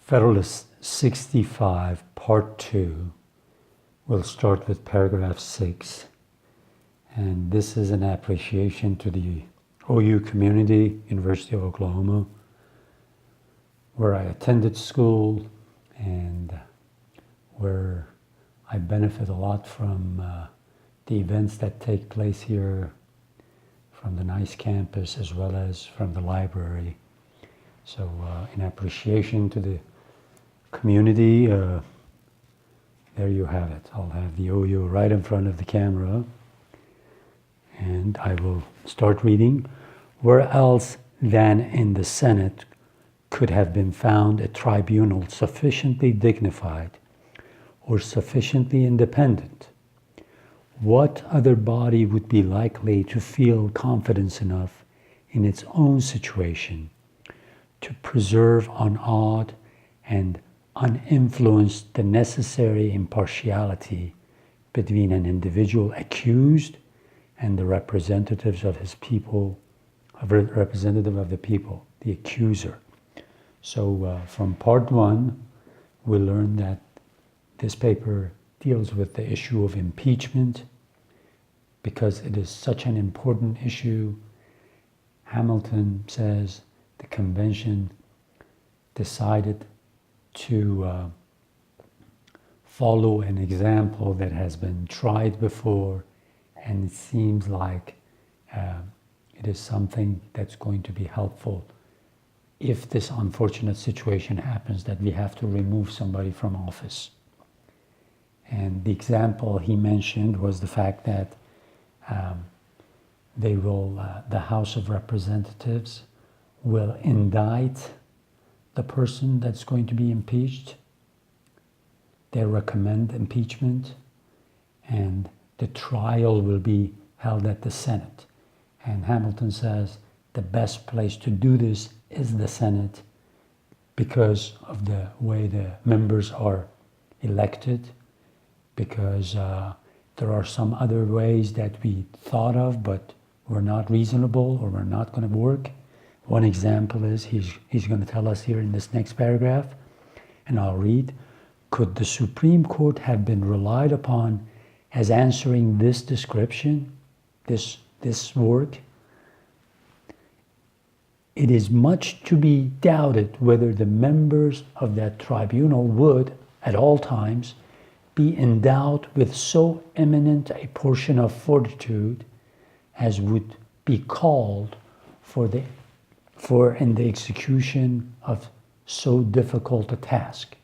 Federalist 65, Part 2. We'll start with paragraph 6. And this is an appreciation to the OU community, University of Oklahoma, where I attended school and where I benefit a lot from the events that take place here, from the nice campus as well as from the library. So in appreciation to the community, there you have it. I'll have the OU right in front of the camera, and I will start reading. Where else than in the Senate could have been found a tribunal sufficiently dignified or sufficiently independent? What other body would be likely to feel confidence enough in its own situation to preserve unawed and uninfluenced the necessary impartiality between an individual accused and the representatives of his people, a representative of the people, the accuser? So from part 1, we learned that this paper deals with the issue of impeachment because it is such an important issue. Hamilton says the convention decided to follow an example that has been tried before, and it seems like it is something that's going to be helpful if this unfortunate situation happens that we have to remove somebody from office. And the example he mentioned was the fact that the House of Representatives will indict the person that's going to be impeached. They recommend impeachment, and the trial will be held at the Senate. And Hamilton says the best place to do this is the Senate because of the way the members are elected, because there are some other ways that we thought of but were not reasonable or were not going to work. One example is he's going to tell us here in this next paragraph, and I'll read. Could the Supreme Court have been relied upon as answering this description, this work? It is much to be doubted whether the members of that tribunal would, at all times, be endowed with so eminent a portion of fortitude as would be called for in the execution of so difficult a task.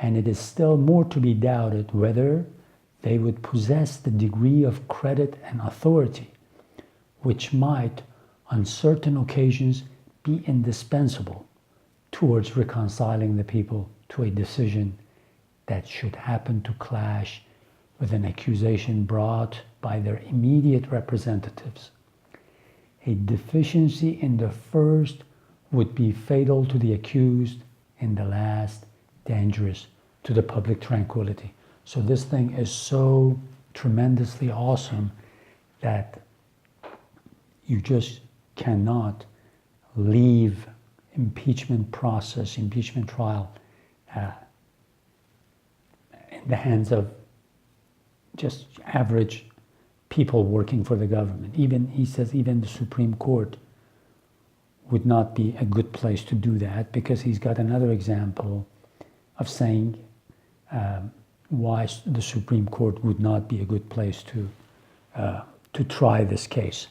And it is still more to be doubted whether they would possess the degree of credit and authority which might, on certain occasions, be indispensable towards reconciling the people to a decision that should happen to clash with an accusation brought by their immediate representatives. A deficiency in the first would be fatal to the accused, in the last, dangerous to the public tranquility. So this thing is so tremendously awesome that you just cannot leave impeachment trial in the hands of just average people working for the government. He says even the Supreme Court would not be a good place to do that, because he's got another example of saying why the Supreme Court would not be a good place to try this case.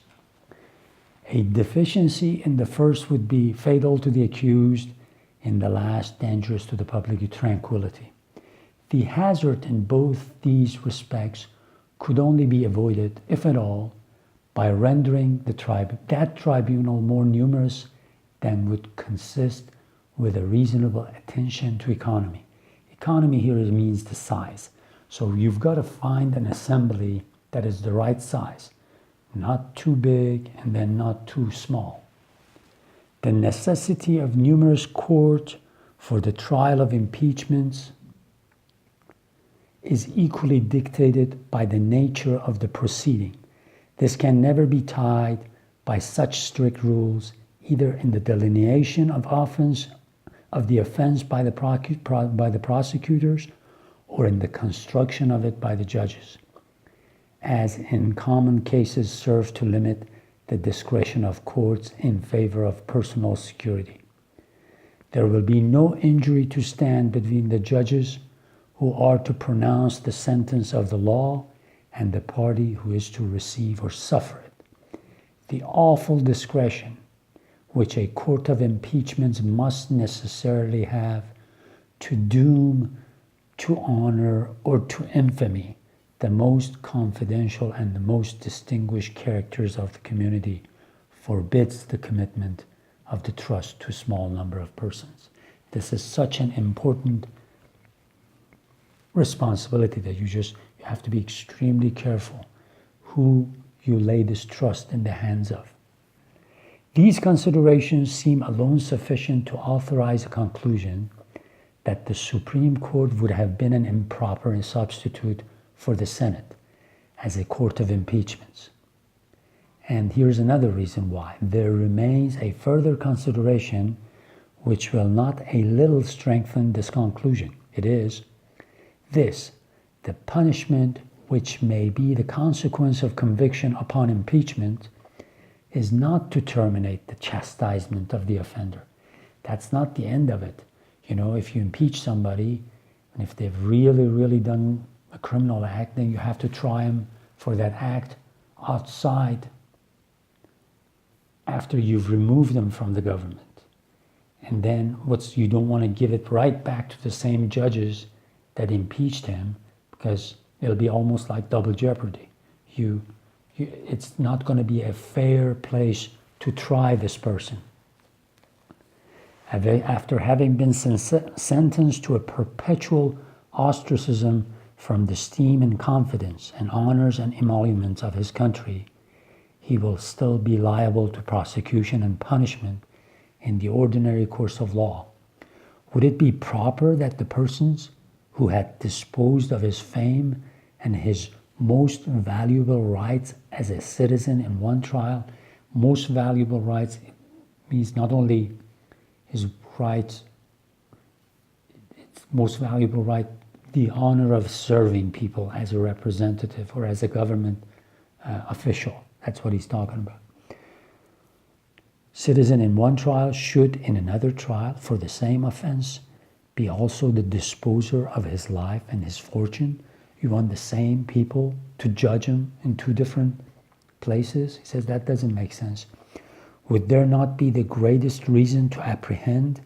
A deficiency in the first would be fatal to the accused, in the last dangerous to the public tranquility. The hazard in both these respects could only be avoided, if at all, by rendering that tribunal more numerous than would consist with a reasonable attention to economy. Economy here means the size. So you've got to find an assembly that is the right size, not too big and then not too small. The necessity of numerous courts for the trial of impeachments is equally dictated by the nature of the proceeding. This can never be tied by such strict rules, either in the delineation of of the offense by the prosecutors or in the construction of it by the judges, as in common cases serve to limit the discretion of courts in favor of personal security. There will be no injury to stand between the judges who are to pronounce the sentence of the law and the party who is to receive or suffer it. The awful discretion which a court of impeachments must necessarily have to doom to honor or to infamy the most confidential and the most distinguished characters of the community forbids the commitment of the trust to a small number of persons. This is such an important responsibility that you have to be extremely careful who you lay this trust in the hands of. These considerations seem alone sufficient to authorize a conclusion that the Supreme Court would have been an improper substitute for the Senate as a court of impeachments. And here's another reason why. There remains a further consideration which will not a little strengthen this conclusion. It is this: the punishment which may be the consequence of conviction upon impeachment is not to terminate the chastisement of the offender. That's not the end of it. You know, if you impeach somebody, and if they've really done a criminal act, then you have to try them for that act outside after you've removed them from the government. And then you don't want to give it right back to the same judges that impeached him, because it'll be almost like double jeopardy. It's not going to be a fair place to try this person. After having been sentenced to a perpetual ostracism from the esteem and confidence and honors and emoluments of his country, he will still be liable to prosecution and punishment in the ordinary course of law. Would it be proper that the persons who had disposed of his fame and his most valuable rights as a citizen in one trial, most valuable rights means not only his rights, it's most valuable right, the honor of serving people as a representative or as a government official. That's what he's talking about. Citizen in one trial should in another trial for the same offense be also the disposer of his life and his fortune. You want the same people to judge him in two different places? He says that doesn't make sense. Would there not be the greatest reason to apprehend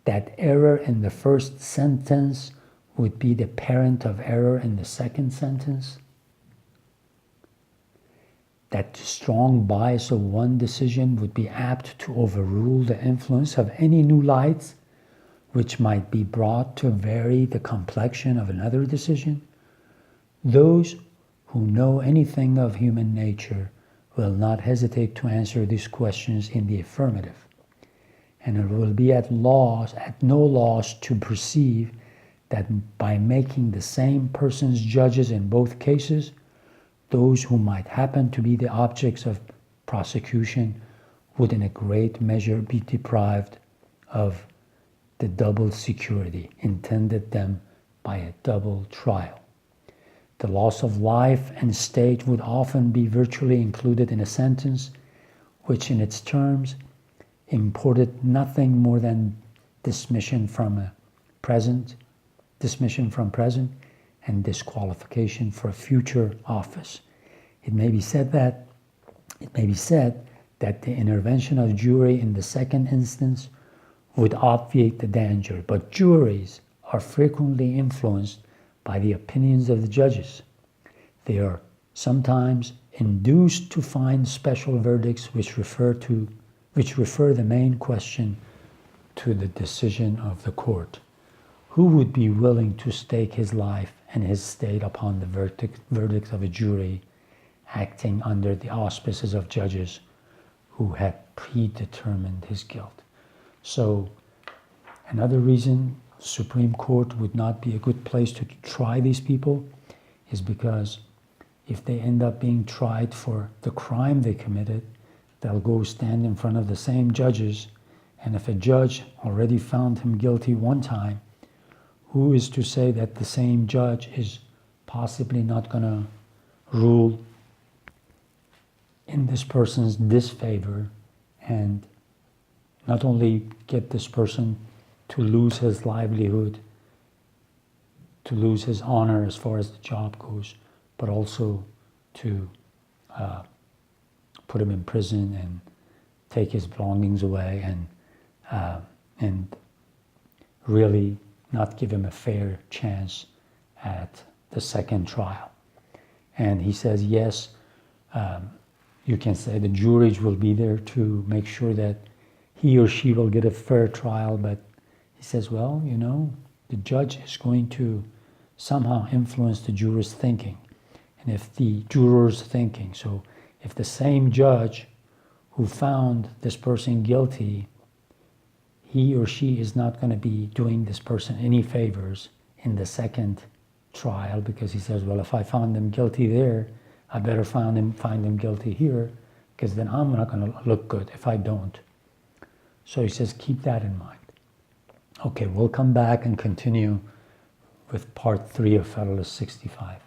that error in the first sentence would be the parent of error in the second sentence? That the strong bias of one decision would be apt to overrule the influence of any new lights which might be brought to vary the complexion of another decision? Those who know anything of human nature will not hesitate to answer these questions in the affirmative, and it will be at no loss to perceive that by making the same persons judges in both cases, those who might happen to be the objects of prosecution would in a great measure be deprived of the double security intended them by a double trial. The loss of life and state would often be virtually included in a sentence which in its terms imported nothing more than dismission from present and disqualification for a future office. It may be said that the intervention of jury in the second instance would obviate the danger, but juries are frequently influenced by the opinions of the judges. They are sometimes induced to find special verdicts which refer the main question to the decision of the court. Who would be willing to stake his life and his state upon the verdict of a jury acting under the auspices of judges who had predetermined his guilt? So another reason the Supreme Court would not be a good place to try these people is because if they end up being tried for the crime they committed, they'll go stand in front of the same judges And if a judge already found him guilty one time, who is to say that the same judge is possibly not going to rule in this person's disfavor and not only get this person to lose his livelihood, to lose his honor as far as the job goes, but also to put him in prison and take his belongings away and really not give him a fair chance at the second trial. And he says, yes, you can say the juries will be there to make sure that he or she will get a fair trial, but he says, well, you know, the judge is going to somehow influence the jurors' thinking. And if the jurors' thinking, so if the same judge who found this person guilty, he or she is not going to be doing this person any favors in the second trial, because he says, well, if I found them guilty there, I better find them guilty here, because then I'm not going to look good if I don't. So he says, keep that in mind. Okay, we'll come back and continue with part 3 of Federalist 65.